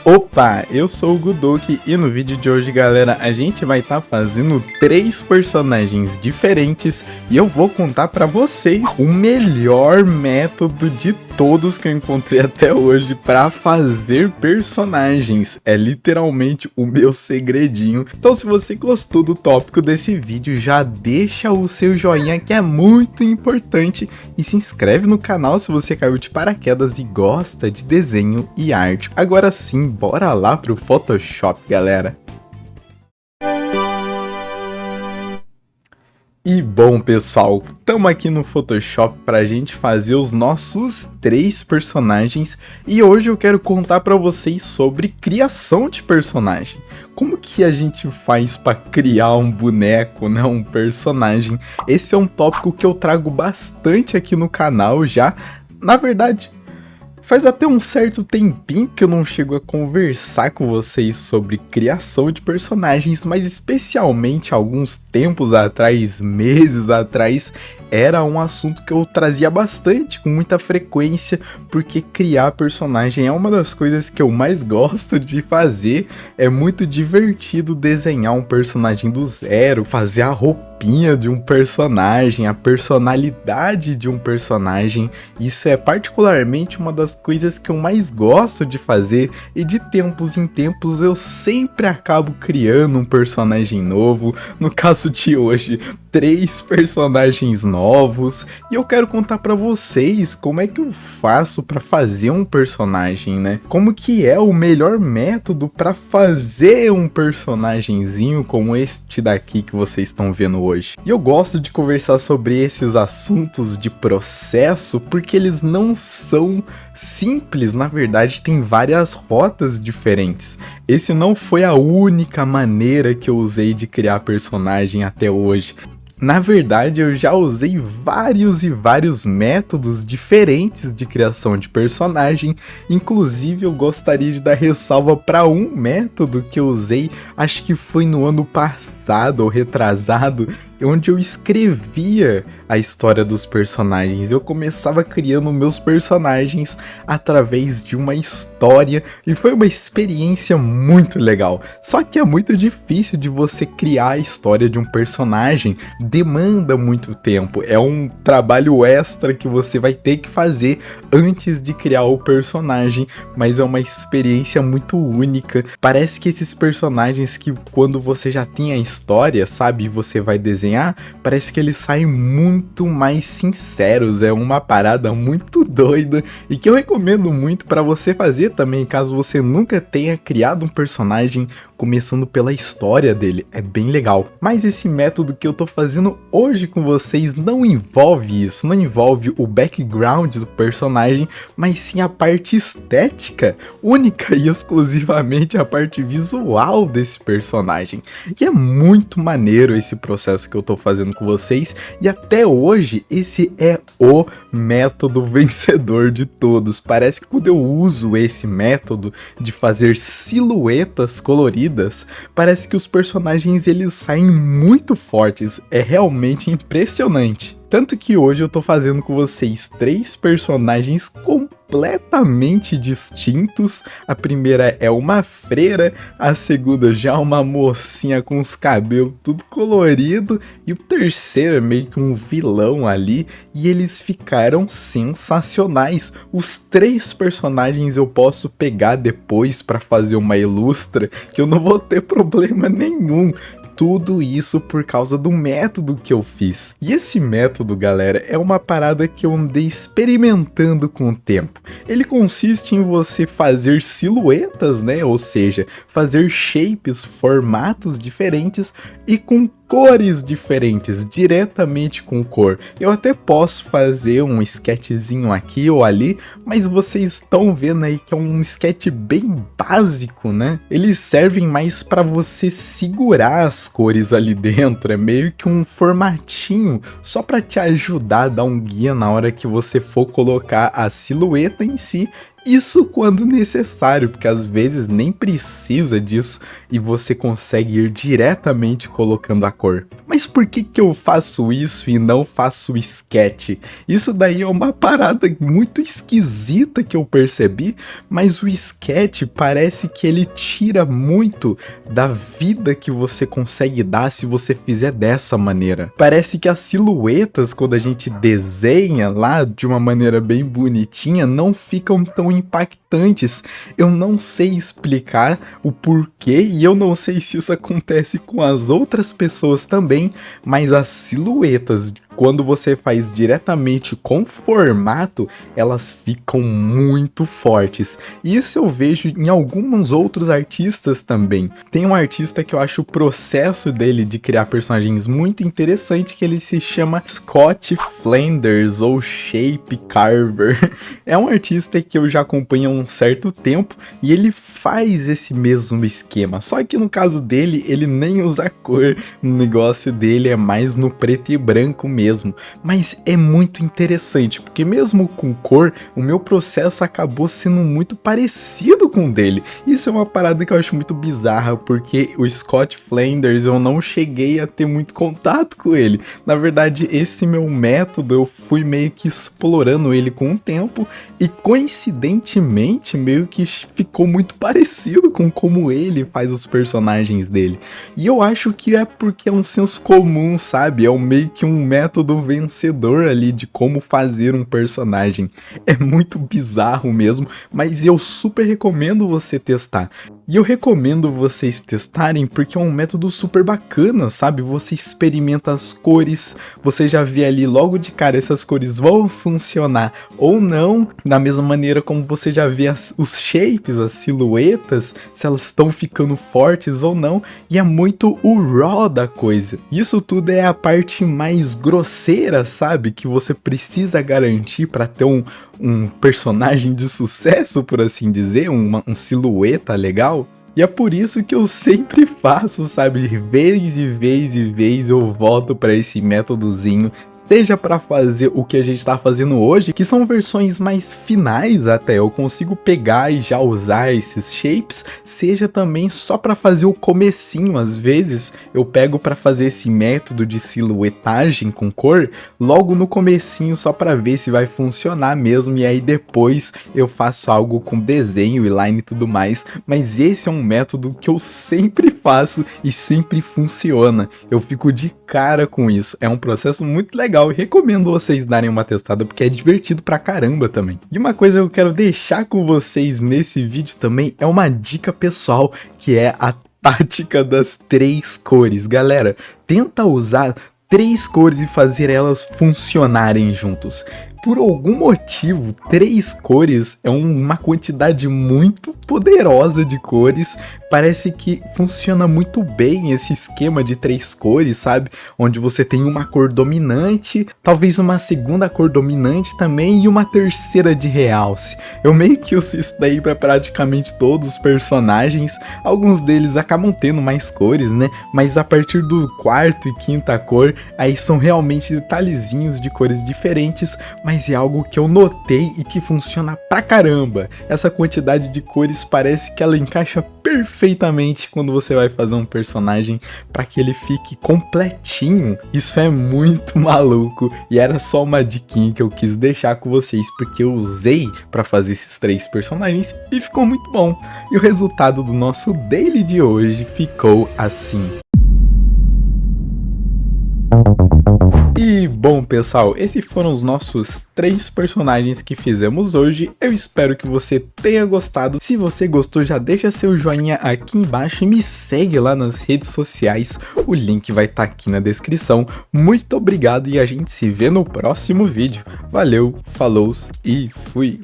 Opa, eu sou o Gudok e no vídeo de hoje, galera, a gente vai estar fazendo 3 personagens diferentes e eu vou contar pra vocês o melhor método de todos que eu encontrei até hoje pra fazer personagens. É literalmente o meu segredinho. Então, se você gostou do tópico desse vídeo, já deixa o seu joinha, que é muito importante, e se inscreve no canal se você caiu de paraquedas e gosta de desenho e arte. Agora sim, bora lá pro Photoshop, galera. E bom, pessoal, estamos aqui no Photoshop para a gente fazer os nossos 3 personagens e hoje eu quero contar para vocês sobre criação de personagem. Como que a gente faz para criar um boneco, né, um personagem? Esse é um tópico que eu trago bastante aqui no canal já. Na verdade, faz até um certo tempinho que eu não chego a conversar com vocês sobre criação de personagens, mas especialmente alguns tempos atrás, meses atrás, era um assunto que eu trazia bastante, com muita frequência, porque criar personagem é uma das coisas que eu mais gosto de fazer. É muito divertido desenhar um personagem do zero, fazer a roupinha de um personagem, a personalidade de um personagem. Isso é particularmente uma das coisas que eu mais gosto de fazer, e de tempos em tempos eu sempre acabo criando um personagem novo. No caso de hoje, 3 personagens novos, e eu quero contar pra vocês como é que eu faço pra fazer um personagem, né? Como que é o melhor método pra fazer um personagemzinho como este daqui que vocês estão vendo hoje. E eu gosto de conversar sobre esses assuntos de processo porque eles não são simples, na verdade tem várias rotas diferentes. Esse não foi a única maneira que eu usei de criar personagem até hoje. Na verdade, eu já usei vários métodos diferentes de criação de personagem. Inclusive, eu gostaria de dar ressalva para um método que eu usei, acho que foi no ano passado ou retrasado, onde eu escrevia a história dos personagens. Eu começava criando meus personagens através de uma história e foi uma experiência muito legal. Só que é muito difícil de você criar a história de um personagem, demanda muito tempo, é um trabalho extra que você vai ter que fazer antes de criar o personagem, mas é uma experiência muito única. Parece que esses personagens que quando você já tem a história, sabe, você vai desenhar, parece que eles saem muito mais sinceros. É uma parada muito doida e que eu recomendo muito para você fazer também, caso você nunca tenha criado um personagem, começando pela história dele, é bem legal. Mas esse método que eu tô fazendo hoje com vocês não envolve isso, não envolve o background do personagem, mas sim a parte estética, única e exclusivamente a parte visual desse personagem. E é muito maneiro esse processo que eu tô fazendo com vocês, e até hoje esse é o método vencedor de todos. Parece que quando eu uso esse método de fazer silhuetas coloridas, parece que os personagens eles saem muito fortes, é realmente impressionante. Tanto que hoje eu tô fazendo com vocês 3 personagens completamente distintos. A primeira é uma freira, a segunda já é uma mocinha com os cabelos tudo colorido, e o terceiro é meio que um vilão ali, e eles ficaram sensacionais. Os 3 personagens eu posso pegar depois pra fazer uma ilustra, que eu não vou ter problema nenhum. Tudo isso por causa do método que eu fiz. E esse método, galera, é uma parada que eu andei experimentando com o tempo. Ele consiste em você fazer silhuetas, né? Ou seja, fazer shapes, formatos diferentes e com cores diferentes, diretamente com cor. Eu até posso fazer um sketchzinho aqui ou ali, mas vocês estão vendo aí que é um sketch bem básico, né? Eles servem mais para você segurar as cores ali dentro, é meio que um formatinho, só para te ajudar a dar um guia na hora que você for colocar a silhueta em si Isso quando necessário, porque às vezes nem precisa disso e você consegue ir diretamente colocando a cor. Mas por que que eu faço isso e não faço sketch? Isso daí é uma parada muito esquisita que eu percebi, mas o sketch parece que ele tira muito da vida que você consegue dar se você fizer dessa maneira. Parece que as silhuetas, quando a gente desenha lá de uma maneira bem bonitinha, não ficam tão impactantes. Eu não sei explicar o porquê e eu não sei se isso acontece com as outras pessoas também, mas as silhuetas, quando você faz diretamente com formato, elas ficam muito fortes. Isso eu vejo em alguns outros artistas também. Tem um artista que eu acho o processo dele de criar personagens muito interessante, que ele se chama Scott Flanders ou Shape Carver. É um artista que eu já acompanho há um certo tempo e ele faz esse mesmo esquema. Só que no caso dele, ele nem usa cor. O negócio dele é mais no preto e branco mesmo. Mas é muito interessante, porque mesmo com cor, o meu processo acabou sendo muito parecido com o dele. Isso é uma parada que eu acho muito bizarra, porque o Scott Flanders eu não cheguei a ter muito contato com ele. Na verdade, esse meu método eu fui meio que explorando ele com o tempo e coincidentemente meio que ficou muito parecido com como ele faz os personagens dele. E eu acho que é porque é um senso comum, sabe? É meio que um método vencedor ali de como fazer um personagem. É muito bizarro mesmo, mas eu super recomendo você testar. E eu recomendo vocês testarem porque é um método super bacana, sabe? Você experimenta as cores, você já vê ali logo de cara essas cores vão funcionar ou não, da mesma maneira como você já vê os shapes, as silhuetas, se elas estão ficando fortes ou não, e é muito o raw da coisa. Isso tudo é a parte mais grosseira, sabe? Que você precisa garantir para ter um personagem de sucesso, por assim dizer, uma silhueta legal. E é por isso que eu sempre faço, sabe? Vez e vez eu volto para esse métodozinho. Seja para fazer o que a gente tá fazendo hoje, que são versões mais finais até, eu consigo pegar e já usar esses shapes, seja também só para fazer o comecinho, às vezes eu pego para fazer esse método de silhuetagem com cor, logo no comecinho só para ver se vai funcionar mesmo, e aí depois eu faço algo com desenho e line e tudo mais, mas esse é um método que eu sempre faço e sempre funciona, eu fico de cara com isso, é um processo muito legal. E recomendo vocês darem uma testada porque é divertido pra caramba também. E uma coisa que eu quero deixar com vocês nesse vídeo também é uma dica pessoal, que é a tática das 3 cores. Galera, tenta usar 3 cores e fazer elas funcionarem juntos. Por algum motivo, 3 cores é uma quantidade muito poderosa de cores. Parece que funciona muito bem esse esquema de 3 cores, sabe? Onde você tem uma cor dominante, talvez uma segunda cor dominante também e uma terceira de realce. Eu meio que uso isso daí para praticamente todos os personagens. Alguns deles acabam tendo mais cores, né? Mas a partir do 4ª e 5ª cor, aí são realmente detalhezinhos de cores diferentes, mas é algo que eu notei e que funciona pra caramba. Essa quantidade de cores parece que ela encaixa perfeitamente quando você vai fazer um personagem para que ele fique completinho. Isso é muito maluco e era só uma diquinha que eu quis deixar com vocês porque eu usei para fazer esses 3 personagens e ficou muito bom. E o resultado do nosso daily de hoje ficou assim. E bom pessoal, esses foram os nossos 3 personagens que fizemos hoje, eu espero que você tenha gostado. Se você gostou, já deixa seu joinha aqui embaixo e me segue lá nas redes sociais, o link vai estar aqui na descrição. Muito obrigado e a gente se vê no próximo vídeo. Valeu, falou e fui!